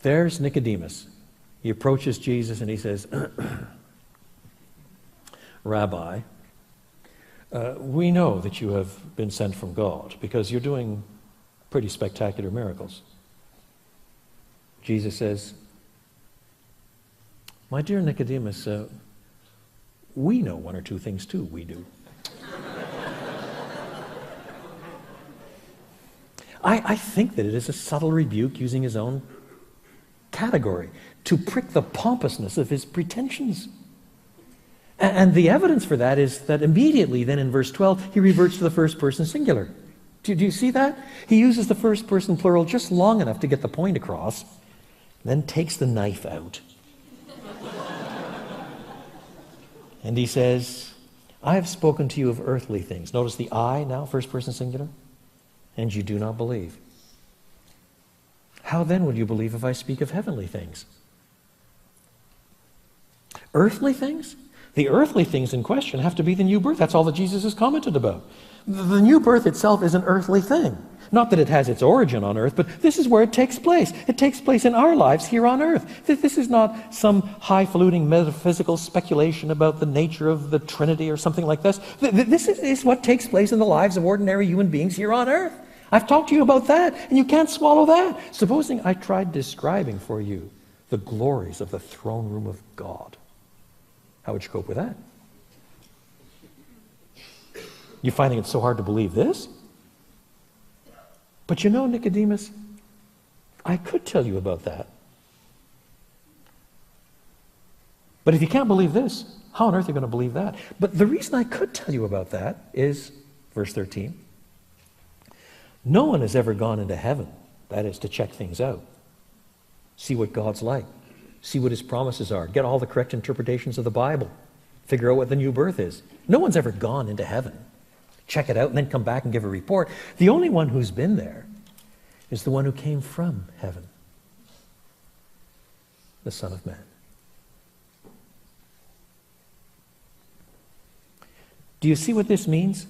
There's Nicodemus. He approaches Jesus and he says, Rabbi, we know that you have been sent from God because you're doing pretty spectacular miracles. Jesus says, my dear Nicodemus, we know one or two things too, we do. I think that it is a subtle rebuke using his own category to prick the pompousness of his pretensions. And the evidence for that is that immediately then in verse 12, he reverts to the first person singular. Do you see that? He uses the first person plural just long enough to get the point across, then takes the knife out. And he says, I have spoken to you of earthly things. Notice the I now, first person singular. And you do not believe. How then would you believe if I speak of heavenly things? Earthly things? The earthly things in question have to be the new birth. That's all that Jesus has commented about. The new birth itself is an earthly thing. Not that it has its origin on earth, but this is where it takes place. It takes place in our lives here on earth. This is not some highfalutin metaphysical speculation about the nature of the Trinity or something like this. This is what takes place in the lives of ordinary human beings here on earth. I've talked to you about that, and you can't swallow that. Supposing I tried describing for you the glories of the throne room of God, how would you cope with that? You finding it so hard to believe this? But you know, Nicodemus, I could tell you about that. But if you can't believe this, how on earth are you going to believe that? But the reason I could tell you about that is, verse 13, no one has ever gone into heaven, that is, to check things out. See what God's like. See what his promises are. Get all the correct interpretations of the Bible. Figure out what the new birth is. No one's ever gone into heaven. Check it out and then come back and give a report. The only one who's been there is the one who came from heaven, the Son of Man. Do you see what this means?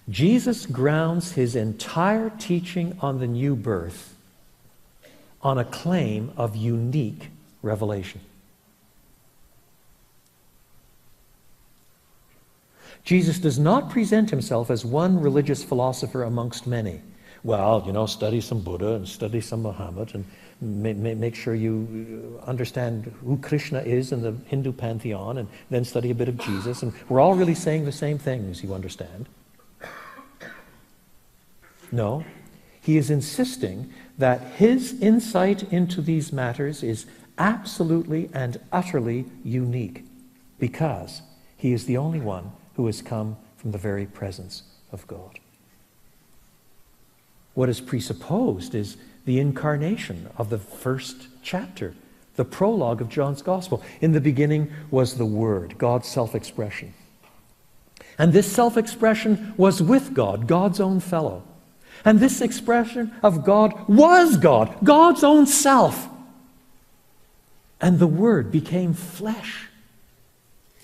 Jesus grounds his entire teaching on the new birth on a claim of unique revelation. Jesus does not present himself as one religious philosopher amongst many. Well, study some Buddha and study some Muhammad and make sure you understand who Krishna is in the Hindu pantheon and then study a bit of Jesus. And we're all really saying the same things, you understand. No, he is insisting that his insight into these matters is absolutely and utterly unique because he is the only one who has come from the very presence of God. What is presupposed is the incarnation of the first chapter, the prologue of John's Gospel. In the beginning was the Word, God's self-expression. And this self-expression was with God, God's own fellow. And this expression of God was God, God's own self. And the Word became flesh.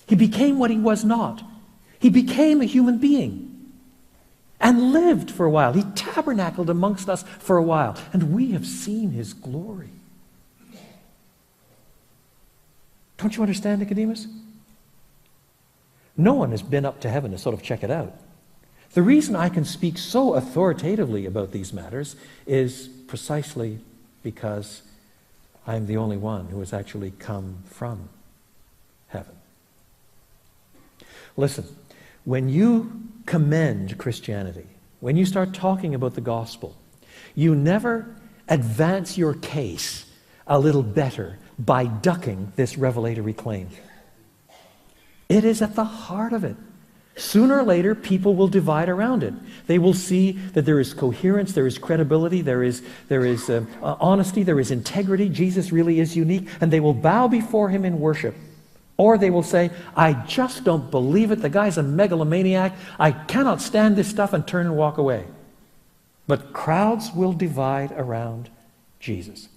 He became what he was not. He became a human being and lived for a while. He tabernacled amongst us for a while, and we have seen his glory. Don't you understand, Nicodemus? No one has been up to heaven to sort of check it out. The reason I can speak so authoritatively about these matters is precisely because I'm the only one who has actually come from heaven. Listen, when you commend Christianity, when you start talking about the gospel, you never advance your case a little better by ducking this revelatory claim. It is at the heart of it. Sooner or later, people will divide around it. They will see that there is coherence, there is credibility, there is honesty, there is integrity. Jesus really is unique, and they will bow before him in worship. Or they will say, I just don't believe it. The guy's a megalomaniac. I cannot stand this stuff, and turn and walk away. But crowds will divide around Jesus.